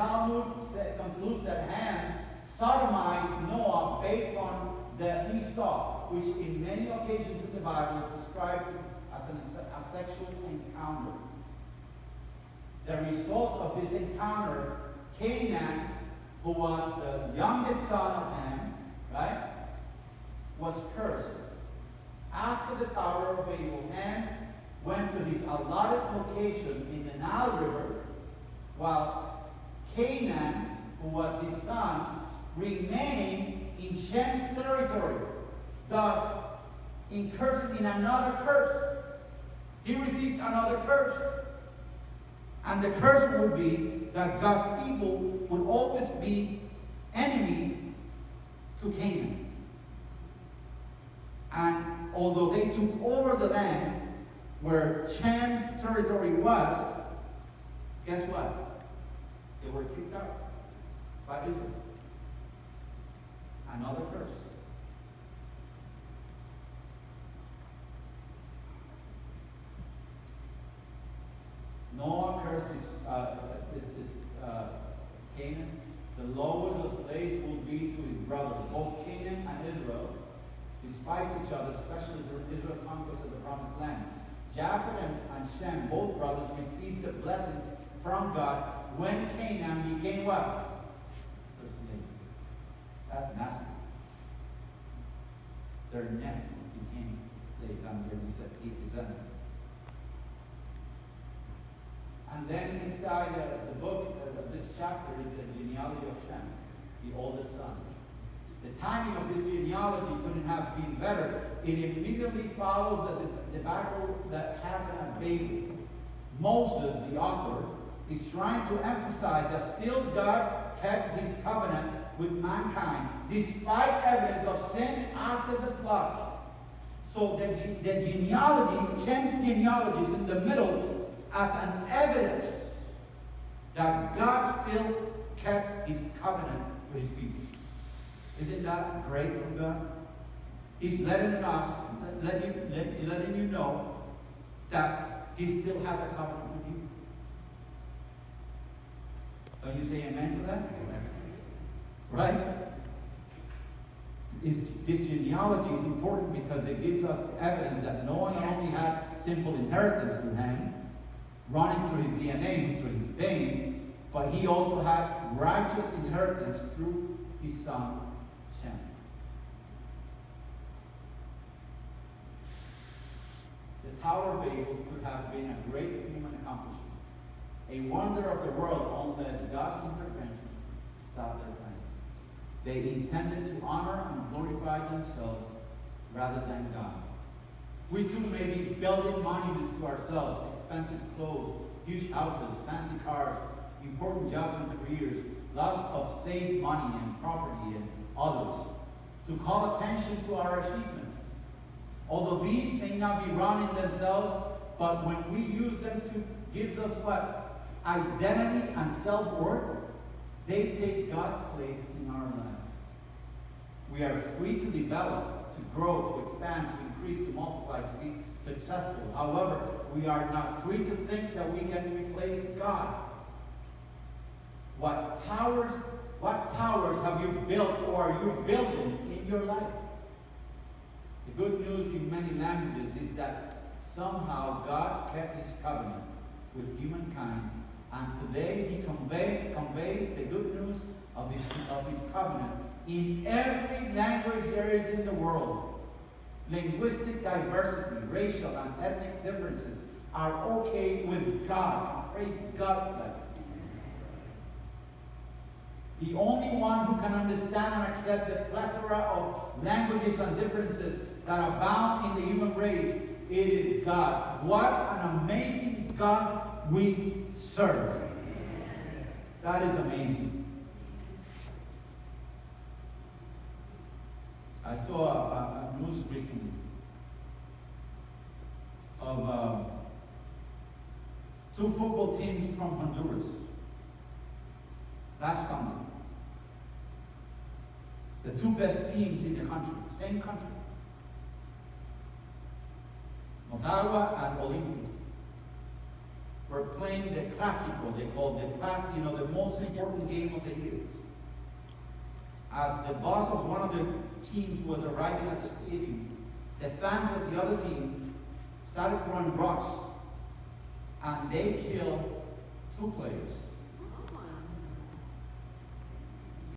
Talmud concludes that Ham sodomized Noah based on the he saw, which in many occasions in the Bible is described as a sexual encounter. The result of this encounter, Canaan, who was the youngest son of Ham, right, was cursed. After the Tower of Babel, Ham went to his allotted location in the Nile River, while Canaan, who was his son, remained in Shem's territory, thus incurring in another curse. He received another curse. And the curse would be that God's people would always be enemies to Canaan. And although they took over the land where Shem's territory was, guess what? They were kicked out by Israel. Another curse. Noah curses Canaan. The lowest of slaves will be to his brother. Both Canaan and Israel despise each other, especially during Israel's conquest of the promised land. Japheth and Shem, both brothers, received the blessings from God when Canaan became what? Their slaves. That's nasty. Their nephew became slaves under his descendants. And then inside the book, this chapter is the genealogy of Shem, the oldest son. The timing of this genealogy couldn't have been better. It immediately follows the debacle that happened at Babel. Moses, the author, is trying to emphasize that still God kept his covenant with mankind, despite evidence of sin after the flood. So the genealogy, Shem's genealogy is in the middle as an evidence that God still kept his covenant with his people. Isn't that great from God? He's letting you know that he still has a covenant with you. Don't you say amen for that? Amen. Right? This genealogy is important because it gives us evidence that Noah not only had sinful inheritance through Ham, running through his DNA, through his veins, but he also had righteous inheritance through his son, Shem. The Tower of Babel could have been a great human accomplishment, a wonder of the world, unless God's intervention stopped their plans. They intended to honor and glorify themselves rather than God. We too may be building monuments to ourselves, expensive clothes, huge houses, fancy cars, important jobs and careers, lots of saved money and property and others, to call attention to our achievements. Although these may not be wrong in themselves, but when we use them to give us what? Identity and self-worth, they take God's place in our lives. We are free to develop, to grow, to expand, to increase, to multiply, to be successful. However, we are not free to think that we can replace God. What towers have you built or are you building in your life? The good news in many languages is that somehow God kept his covenant with humankind, and today he conveys the good news of his covenant in every language there is in the world. Linguistic diversity, racial and ethnic differences are okay with God. Praise God for that. The only one who can understand and accept the plethora of languages and differences that abound in the human race, it is God. What an amazing God we serve. That is amazing. I saw a news recently of two football teams from Honduras last Sunday. The two best teams in the country, same country, Motagua and Olimpia, were playing the Clásico, they called the class, the most important game of the year. As the boss of one of the teams was arriving at the stadium, the fans of the other team started throwing rocks, and they killed 2 players.